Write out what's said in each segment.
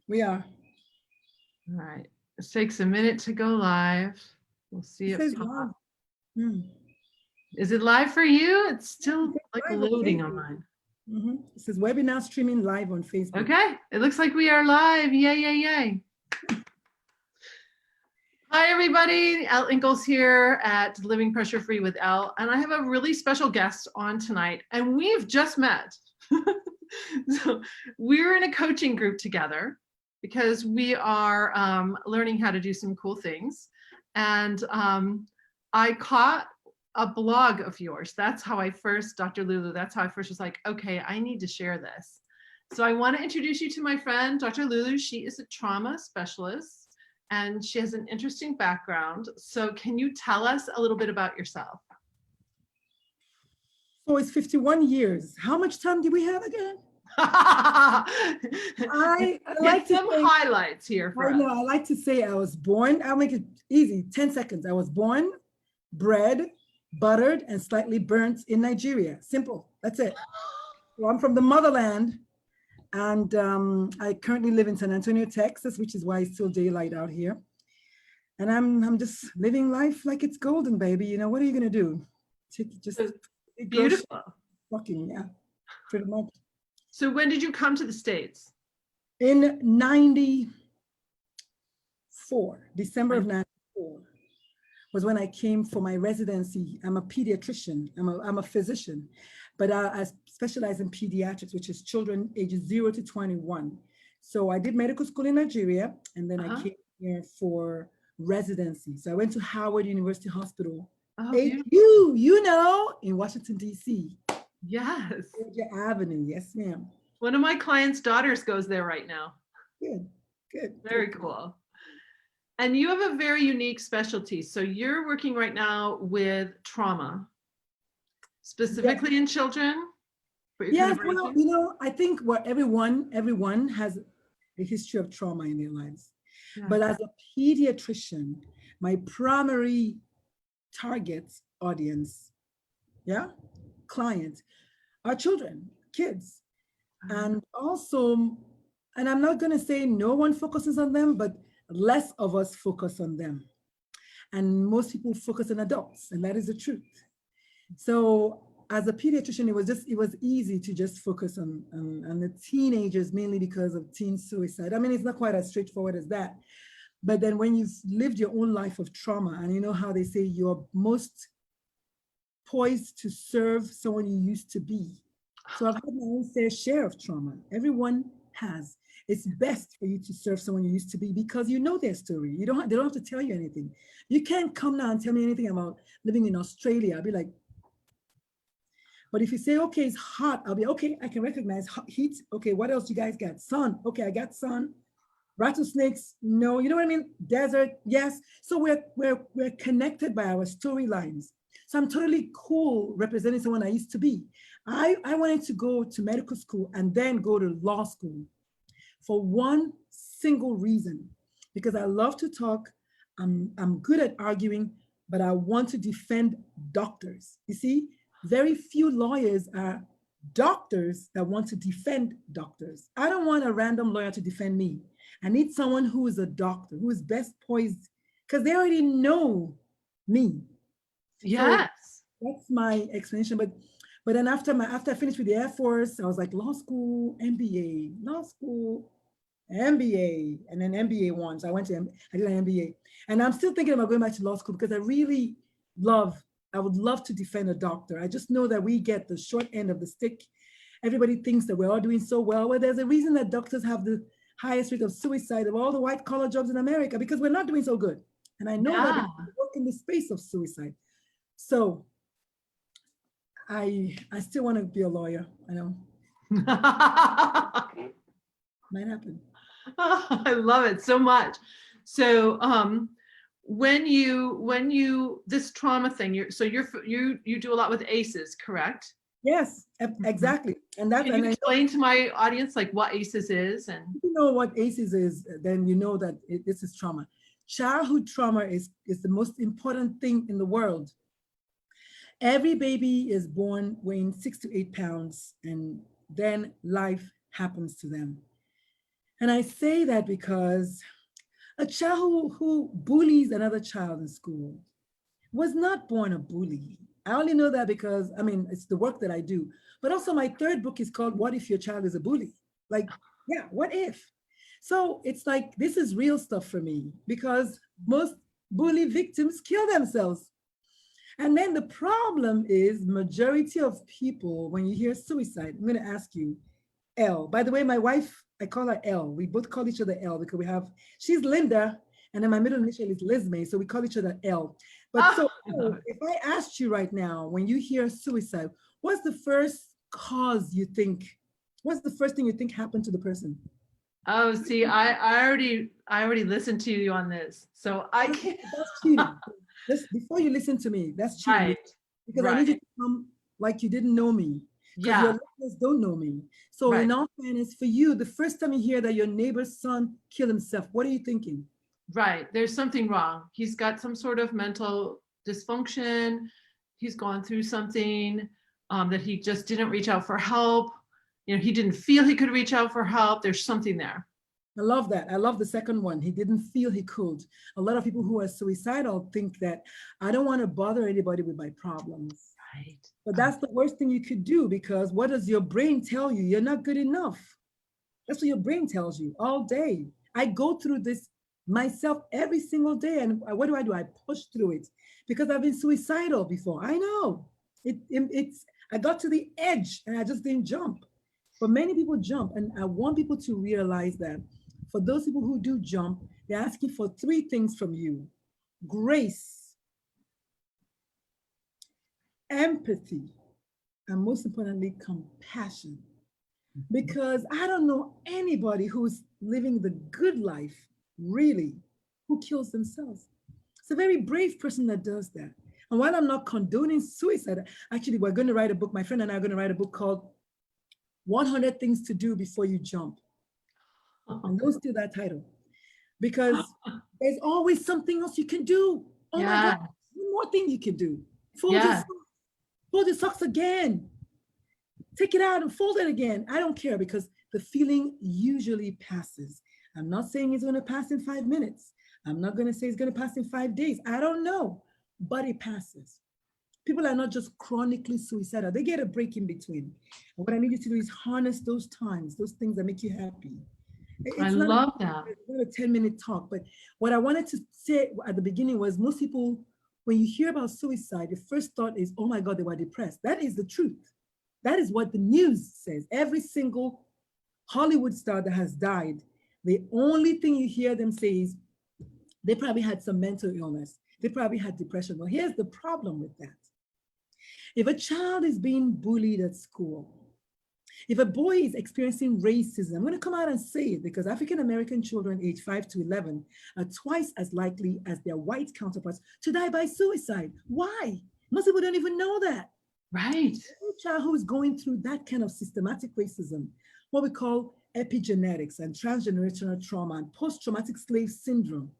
We are. All right. It takes a minute to go live. We'll see It it says pop. live. Hmm. Is it live for you? It's It still says like live on loading on Facebook. mine. It says webinar streaming live on Facebook. Okay. It looks like we are live. Yay, yay, yay. Hi, everybody. Elle Ingalls here at Living Pressure Free with Elle. And I have a really special guest on tonight. And we've just met. So we're in a coaching group together because we are learning how to do some cool things. And I caught a blog of yours. That's how I first, Dr. Lulu, that's how I first was like, okay, I need to share this. So I want to introduce you to my friend, Dr. Lulu. She is a trauma specialist and she has an interesting background. So can you tell us a little bit about yourself? So it's 51 years. How much time do we have again? I like to some say, highlights here for I us. know, I like to say I was born, I'll make it easy, 10 seconds. I was born, bred, buttered, and slightly burnt in Nigeria. Simple, that's it. So I'm from the motherland, and I currently live in San Antonio, Texas, which is why it's still daylight out here. And I'm just living life like it's golden, baby. You know, what are you gonna do? Just Beautiful. fucking, yeah, pretty much. So when did you come to the States? In 94, December of 94, was when I came for my residency. I'm a pediatrician, I'm a physician, but I specialize in pediatrics, which is children ages 0 to 21. So I did medical school in Nigeria, and then I came here for residency. So I went to Howard University Hospital, HU, you know, in Washington, D.C. Yes. Georgia Avenue, yes, ma'am. One of my clients' daughters goes there right now. Good, good. Very good. cool. And you have a very unique specialty. So you're working right now with trauma, specifically in children? Yes, well, you know, I think what everyone has a history of trauma in their lives. Yeah. But as a pediatrician, my primary target audience, yeah, clients are children, kids. And also, and I'm not going to say no one focuses on them, but less of us focus on them. And most people focus on adults, and that is the truth. So as a pediatrician, it was easy to just focus on the teenagers, mainly because of teen suicide. I mean, it's not quite as straightforward as that. But then when you've lived your own life of trauma, and you know how they say you're most poised to serve someone you used to be. So I've had my own fair share of trauma. Everyone has. It's best for you to serve someone you used to be because you know their story. They don't have to tell you anything. You can't come now and tell me anything about living in Australia. I'll be like, but if you say, okay, it's hot, I'll be, okay, I can recognize heat. Okay, what else you guys got? Sun. Okay, I got sun. Rattlesnakes, no, you know what I mean? Desert, yes. So we're connected by our storylines. So I'm totally cool representing someone I used to be. I wanted to go to medical school and then go to law school for one single reason, because I love to talk. I'm good at arguing, but I want to defend doctors. You see, very few lawyers are doctors that want to defend doctors. I don't want a random lawyer to defend me. I need someone who is a doctor, who is best poised, because they already know me. Yes. So that's my explanation. But then after I finished with the Air Force, I was like, law school, MBA, law school, MBA, and then MBA once. I did an MBA. And I'm still thinking about going back to law school because I would love to defend a doctor. I just know that we get the short end of the stick. Everybody thinks that we're all doing so well. Well, there's a reason that doctors have the highest rate of suicide of all the white collar jobs in America, because we're not doing so good. And I know that because we work in the space of suicide. So I still want to be a lawyer. I know. Might happen. Oh, I love it so much. So when you this trauma thing, you do a lot with ACEs, correct? Yes, exactly. And that's, can you explain to my audience like what ACEs is? And if you know what ACEs is, then you know that this is trauma. Childhood trauma is the most important thing in the world. Every baby is born weighing 6 to 8 pounds, and then life happens to them. And I say that because a child who bullies another child in school was not born a bully. I only know that because, I mean, it's the work that I do. But also my third book is called What If Your Child is a Bully? Like, yeah, what if? So it's like, this is real stuff for me because most bully victims kill themselves. And then the problem is majority of people, when you hear suicide, I'm going to ask you, Elle. By the way, my wife, I call her Elle. We both call each other Elle because she's Linda, and then my middle initial is Lizme, so we call each other Elle. But so if I asked you right now, when you hear suicide, what's the first cause you think, what's the first thing you think happened to the person? Oh, see, I already listened to you on this, so I can't. That's cheating. Before you listen to me, that's cheating. Right. Because I need you to come like you didn't know me. Because your listeners don't know me. So in all fairness, for you, the first time you hear that your neighbor's son killed himself, what are you thinking? Right. There's something wrong. He's got some sort of mental dysfunction. He's gone through something that he just didn't reach out for help. You know, he didn't feel he could reach out for help. There's something there. I love that. I love the second one. He didn't feel he could. A lot of people who are suicidal think that I don't want to bother anybody with my problems. Right. But that's the worst thing you could do, because what does your brain tell you? You're not good enough. That's what your brain tells you all day. I go through this myself every single day. And what do? I push through it because I've been suicidal before. I know I got to the edge and I just didn't jump. But many people jump. And I want people to realize that for those people who do jump, they're asking for three things from you: grace, empathy, and most importantly, compassion. Because I don't know anybody who's living the good life, really, who kills themselves. It's a very brave person that does that. And while I'm not condoning suicide, actually, we're going to write a book. My friend and I are going to write a book called 100 Things to Do Before You Jump. And don't steal that title, because there's always something else you can do. Oh my God, one more thing you can do. Fold your socks again. Take it out and fold it again. I don't care, because the feeling usually passes. I'm not saying it's going to pass in 5 minutes. I'm not going to say it's going to pass in 5 days. I don't know, but it passes. People are not just chronically suicidal. They get a break in between. And what I need you to do is harness those times, those things that make you happy. I love that. It's not a 10-minute talk, but what I wanted to say at the beginning was, most people, when you hear about suicide, the first thought is, oh my God, they were depressed. That is the truth. That is what the news says. Every single Hollywood star that has died, the only thing you hear them say is they probably had some mental illness. They probably had depression. Well, here's the problem with that. If a child is being bullied at school, if a boy is experiencing racism, I'm going to come out and say it, because African-American children aged 5 to 11 are twice as likely as their white counterparts to die by suicide. Why? Most people don't even know that. Right. A child who is going through that kind of systematic racism, what we call epigenetics and transgenerational trauma and post-traumatic slave syndrome,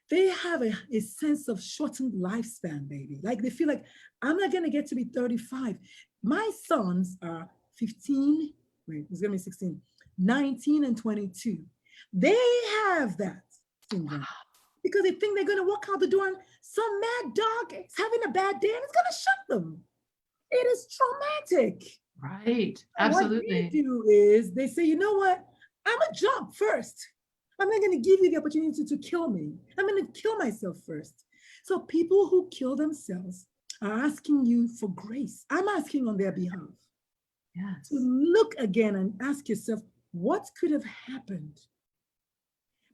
they have a sense of shortened lifespan, baby. Like they feel like, I'm not going to get to be 35. My sons are 15, wait, it's going to be 16, 19 and 22. They have that syndrome because they think they're going to walk out the door and some mad dog is having a bad day and it's going to shock them. It is traumatic. Right, absolutely. What they do is they say, you know what? I'm going to jump first. I'm not going to give you the opportunity to kill me. I'm going to kill myself first. So people who kill themselves are asking you for grace. I'm asking on their behalf. Yes. To look again and ask yourself, what could have happened?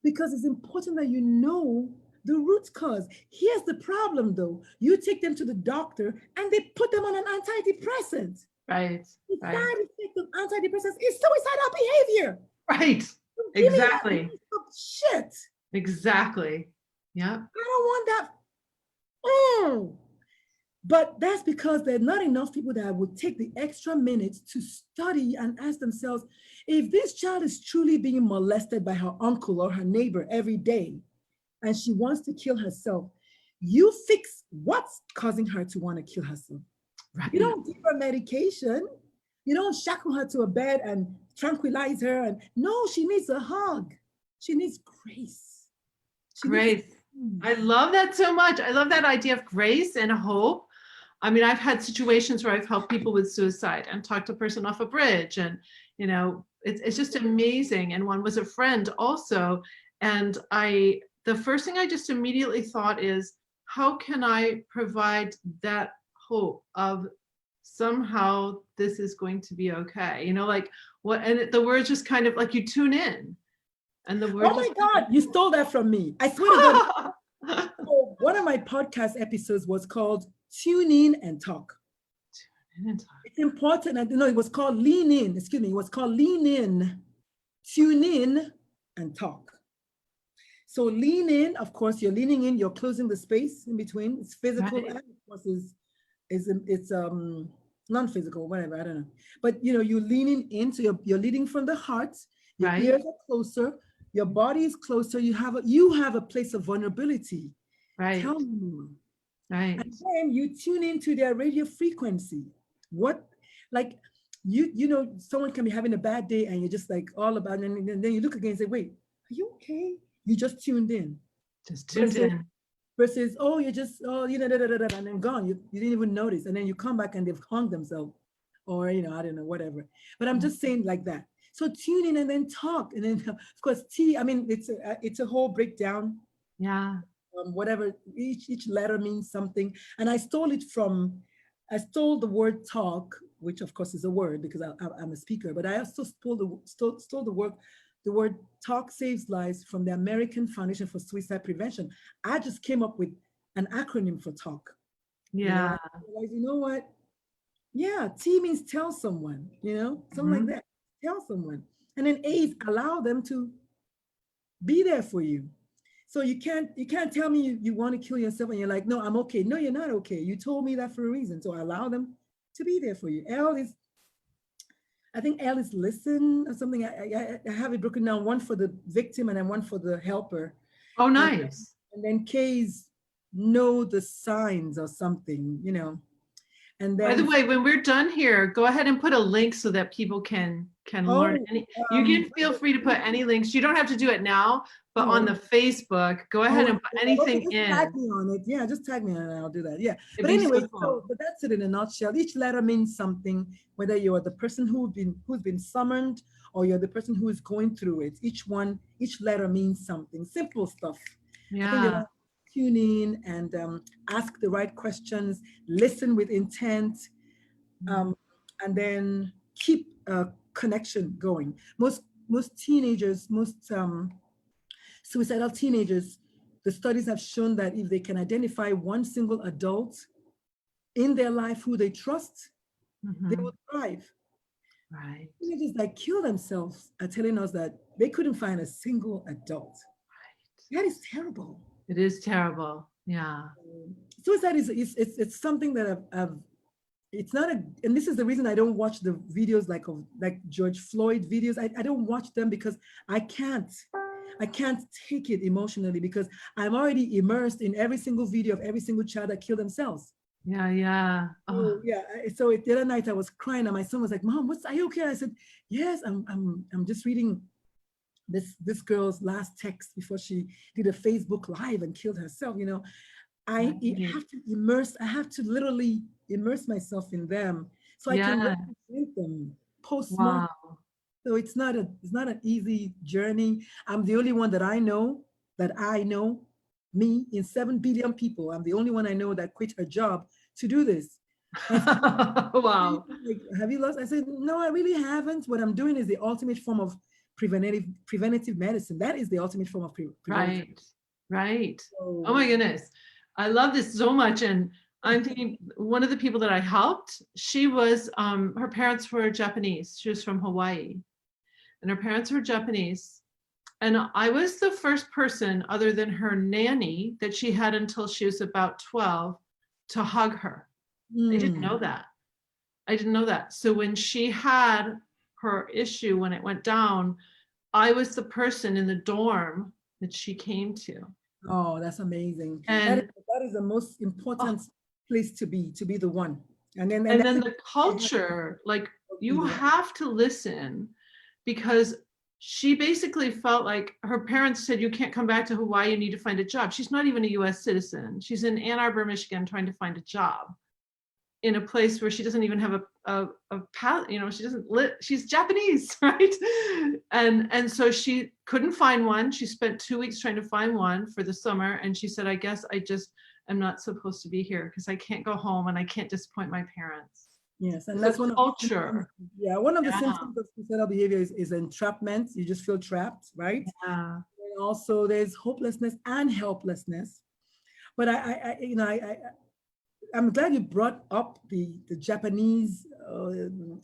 Because it's important that you know the root cause. Here's the problem though. You take them to the doctor and they put them on an antidepressant. Right. The side effect of antidepressants is suicidal behavior. Right. Exactly. Shit. Exactly. Yeah. I don't want that. Oh. But that's because there are not enough people that would take the extra minutes to study and ask themselves, if this child is truly being molested by her uncle or her neighbor every day, and she wants to kill herself, you fix what's causing her to want to kill herself. Right. You don't give her medication. You don't shackle her to a bed and tranquilize her. And no, she needs a hug. She needs grace. She Grace. I love that so much. I love that idea of grace and hope. I mean, I've had situations where I've helped people with suicide and talked a person off a bridge, and it's just amazing. And one was a friend also, and the first thing I just immediately thought is, how can I provide that hope of somehow this is going to be okay? Like what? And the words just kind of like you tune in, and the words. Oh my God, you stole that from me! I swear to God. So one of my podcast episodes was called Tune In and Talk. It's important. I know it was called Lean In. Excuse me. It was called Lean In, Tune In, and Talk. So lean in. Of course, you're leaning in. You're closing the space in between. It's physical, right. And of course, it's non-physical. Whatever. I don't know. But you're leaning in. So you're leading from the heart. Your right. Ears are closer. Your body is closer. You have a place of vulnerability. Right. Tell me more. Right. And then you tune into their radio frequency. What, like, someone can be having a bad day and you're just like all about, and then you look again and say, wait, are you okay? You just tuned in. Just tuned in. Versus, and then gone. You didn't even notice. And then you come back and they've hung themselves, or, I don't know, whatever. But I'm just saying like that. So tune in and then talk. And then, of course, it's a whole breakdown. Yeah. Whatever, each letter means something. And I stole the word talk, which of course is a word because I'm a speaker, but I also stole the word talk saves lives from the American Foundation for Suicide Prevention. I just came up with an acronym for talk. Yeah. You know what? Yeah, T means tell someone, something like that. Tell someone. And then A is allow them to be there for you. So you can't tell me you want to kill yourself and you're like, no, I'm okay. No, you're not okay. You told me that for a reason. So allow them to be there for you. I think Elle is listen or something. I have it broken down, one for the victim and then one for the helper. Oh, nice. And then K is know the signs or something, And then, by the way, when we're done here, go ahead and put a link so that people can learn. You can feel free to put any links. You don't have to do it now, but on the Facebook, go ahead and put anything just in. Tag me on it. Yeah, just tag me on it and I'll do that. Yeah. But anyway, but that's it in a nutshell. Each letter means something, whether you're the person who's been summoned or you're the person who is going through it. Each letter means something. Simple stuff. Yeah. Tune in and ask the right questions, listen with intent, and then keep a connection going. Most teenagers, suicidal teenagers, the studies have shown that if they can identify one single adult in their life who they trust, they will thrive. Right. Teenagers that kill themselves are telling us that they couldn't find a single adult. Right. That is terrible. It is terrible. Yeah. Suicide it's something that it's not and this is the reason I don't watch the videos like George Floyd videos. I don't watch them because I can't take it emotionally because I'm already immersed in every single video of every single child that killed themselves. Yeah, yeah. Oh. Yeah. So the other night I was crying and my son was like, "Mom, are you okay?" I said, "Yes, I'm just reading this girl's last text before she did a Facebook Live and killed herself." I have to literally immerse myself in them so I can represent them post-mortem. Wow. So it's not an easy journey. I'm the only one that I know, me in 7 billion people. I'm the only one I know that quit her job to do this. Wow. Like, have you lost? I said, no, I really haven't. What I'm doing is the ultimate form of preventative medicine. That is the ultimate form of preventive. Right. So, oh my goodness. I love this so much. And I'm thinking one of the people that I helped, she was, her parents were Japanese. She was from Hawaii and her parents were Japanese. And I was the first person other than her nanny that she had until she was about 12 to hug her. I didn't know that. So when she had her issue, when it went down, I was the person in the dorm that she came to. Oh, that's amazing. And that is the most important place to be the one. And then the culture, like you have to listen because she basically felt like her parents said, you can't come back to Hawaii, you need to find a job. She's not even a US citizen. She's in Ann Arbor, Michigan, trying to find a job in a place where she doesn't even have a you know, she doesn't live, she's Japanese, right? And so she couldn't find one. She spent 2 weeks trying to find one for the summer. And she said, I guess I just am not supposed to be here because I can't go home and I can't disappoint my parents. Yes, and It's that's a one culture. one of the symptoms of suicidal behavior is entrapment. You just feel trapped, right? Yeah. And also, there's hopelessness and helplessness. But I'm glad you brought up the Japanese,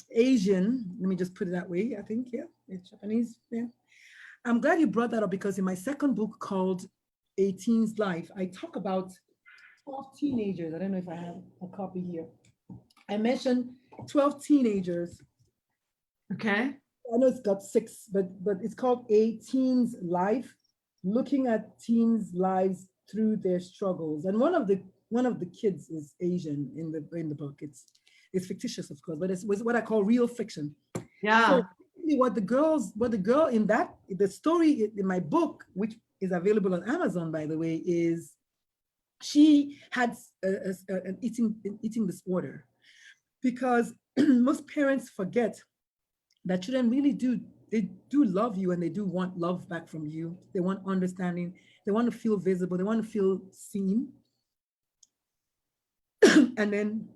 Asian. Let me just put it that way. I think, yeah, it's Japanese. Yeah, I'm glad you brought that up because in my second book called A Teen's Life, I talk about 12 teenagers. I don't know if I have a copy here. I mentioned 12 teenagers. Okay. I know it's got 6, but it's called A Teen's Life, looking at teens' lives through their struggles. And one of the kids is Asian in the book. It's fictitious, of course, but it's what I call real fiction. Yeah. So what the girl in the story in my book, which is available on Amazon, by the way, is she had an eating disorder. Because most parents forget that children really do love you and they do want love back from you. They want understanding. They want to feel visible. They want to feel seen. And then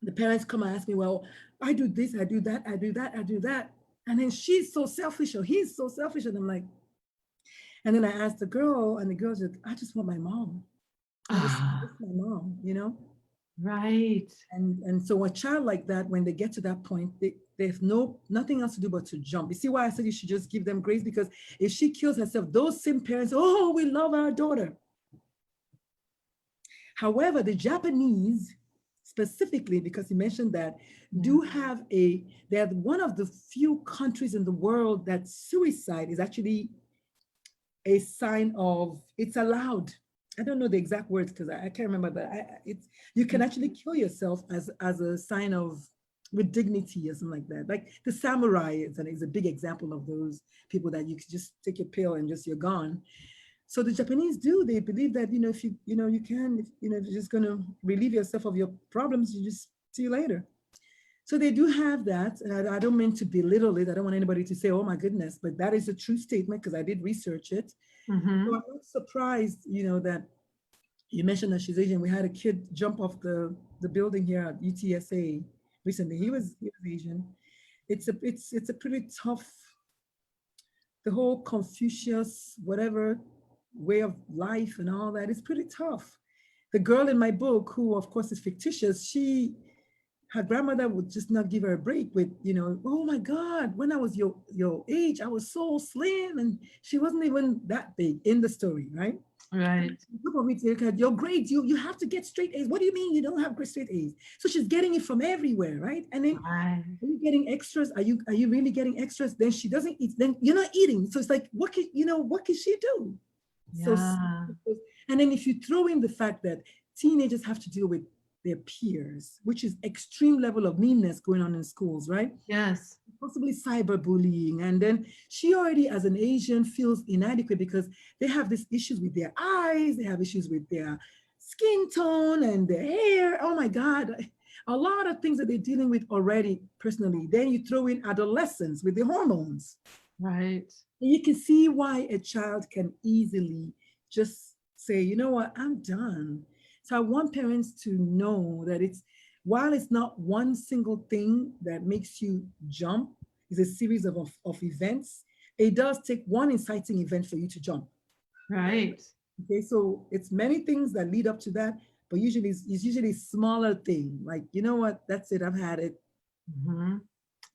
the parents come and ask me, well, I do this, I do that, I do that, I do that. And then she's so selfish or he's so selfish. And I'm like, and then I asked the girl and the girl said, I just want my mom. I just want my mom, you know? Right. And so a child like that, when they get to that point, there's nothing else to do but to jump. You see why I said you should just give them grace? Because if she kills herself, those same parents, oh, we love our daughter. However, the Japanese, specifically, because you mentioned that, they're one of the few countries in the world that suicide is actually a sign of, it's allowed. I don't know the exact words because I can't remember, but you can actually kill yourself as a sign of, with dignity or something like that. Like the samurai is a big example of those people that you can just take your pill and just you're gone. So the Japanese they believe that, if you can, if you're just going to relieve yourself of your problems, you just see you later. So they do have that. And I don't mean to belittle it. I don't want anybody to say, oh my goodness, but that is a true statement because I did research it. Mm-hmm. So I'm not surprised, that you mentioned that she's Asian. We had a kid jump off the building here at UTSA recently. He was Asian. It's a pretty tough, the whole Confucius, whatever way of life and all that is pretty tough. The girl in my book, who of course is fictitious, her grandmother would just not give her a break with, oh my God, when I was your age, I was so slim, and she wasn't even that big in the story, right? Right. You're great. You have to get straight A's. What do you mean you don't have great straight A's? So she's getting it from everywhere, right? And then are you getting extras? Are you really getting extras? Then she doesn't eat. Then you're not eating. So it's like, what can she do? Yeah. So, and then if you throw in the fact that teenagers have to deal with their peers, which is extreme level of meanness going on in schools, right? Yes. Possibly cyberbullying. And then she already, as an Asian, feels inadequate because they have these issues with their eyes, they have issues with their skin tone and their hair. Oh my God, a lot of things that they're dealing with already personally. Then you throw in adolescence with the hormones. Right. And you can see why a child can easily just say, you know what, I'm done. So I want parents to know that while it's not one single thing that makes you jump, it's a series of events. It does take one inciting event for you to jump. Right. Okay, so it's many things that lead up to that, but usually it's usually a smaller thing. Like, you know what, that's it, I've had it. Mm-hmm.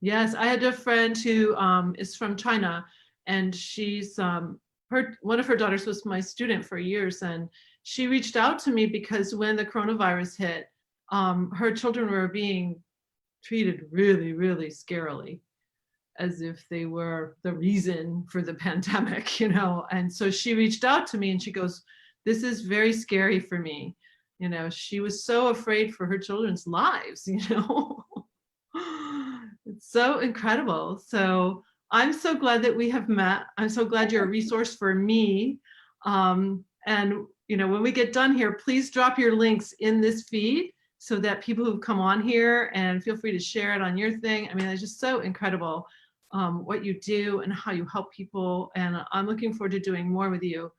Yes, I had a friend who is from China, and she's one of her daughters was my student for years, and she reached out to me because when the coronavirus hit, her children were being treated really, really scarily, as if they were the reason for the pandemic, And so she reached out to me and she goes, this is very scary for me. She was so afraid for her children's lives, It's so incredible. So I'm so glad that we have met. I'm so glad you're a resource for me. And you know, when we get done here, please drop your links in this feed so that people who come on here, and feel free to share it on your thing. I mean, it's just so incredible what you do and how you help people. And I'm looking forward to doing more with you.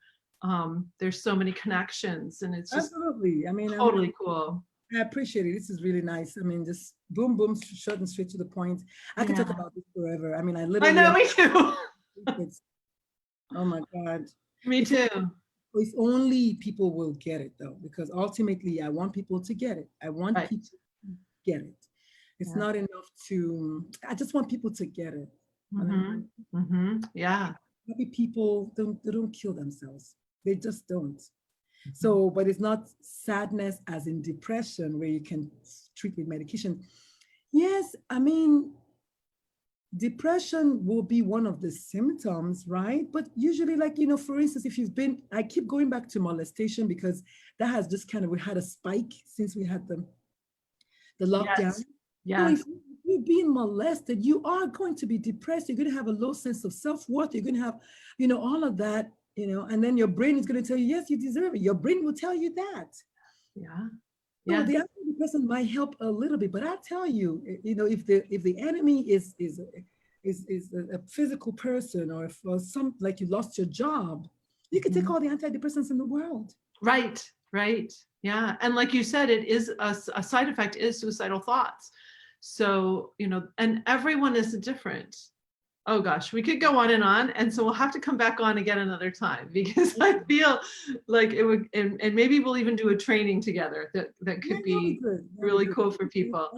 There's so many connections, and it's just Absolutely. I mean, totally cool. I appreciate it. This is really nice. I mean, just boom, boom, short and straight to the point. I could talk about this forever. I mean, I literally. I know, me too. Oh my God. Me too. If only people will get it, though, because ultimately I want people to get it. I want people to get it. It's not enough to, I just want people to get it. Yeah. Happy people, they don't kill themselves. They just don't. So, but it's not sadness as in depression where you can treat with medication. Yes, I mean, depression will be one of the symptoms, right? But usually, like, you know, for instance, if you've been, I keep going back to molestation because that has just kind of, we had a spike since we had the lockdown. Yes. So if you're being molested, you are going to be depressed. You're going to have a low sense of self-worth. You're going to have, you know, all of that, you know, and then your brain is going to tell you, yes, you deserve it. Your brain will tell you that. Yeah. So the antidepressant might help a little bit, but I tell you, you know, if the enemy is a physical person, or if some, like you lost your job, you can take all the antidepressants in the world. Right. Yeah. And like you said, it is a side effect is suicidal thoughts. So, you know, and everyone is different. Oh gosh, we could go on. And so we'll have to come back on again another time, because I feel like it would, and maybe we'll even do a training together that could be really cool for people.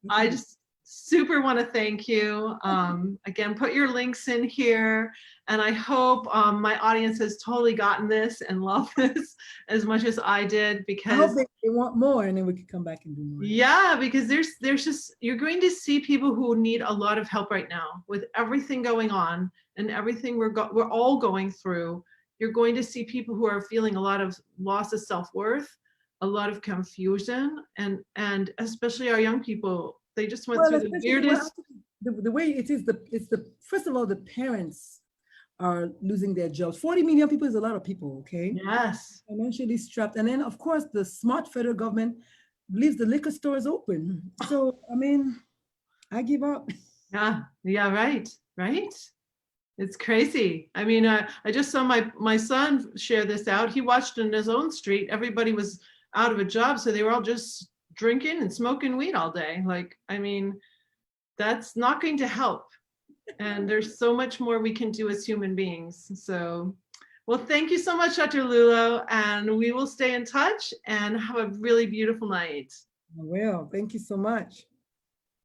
I just super want to thank you. Again, put your links in here, and I hope my audience has totally gotten this and loved this as much as I did, because I hope they want more, and then we can come back and do more. Yeah, because there's just, you're going to see people who need a lot of help right now with everything going on and everything we're all going through. You're going to see people who are feeling a lot of loss of self-worth, a lot of confusion, and especially our young people. They just went through the weirdest. The way it is, it's the first of all, the parents are losing their jobs. 40 million people is a lot of people, okay? Yes. Financially strapped. And then, of course, the smart federal government leaves the liquor stores open. So, I mean, I give up. Yeah, right. It's crazy. I mean, I just saw my son share this out. He watched in his own street. Everybody was out of a job, so they were all just drinking and smoking weed all day. Like, I mean, that's not going to help. And there's so much more we can do as human beings. So, well, thank you so much, Dr. Lulu, and we will stay in touch and have a really beautiful night. I will. Thank you so much.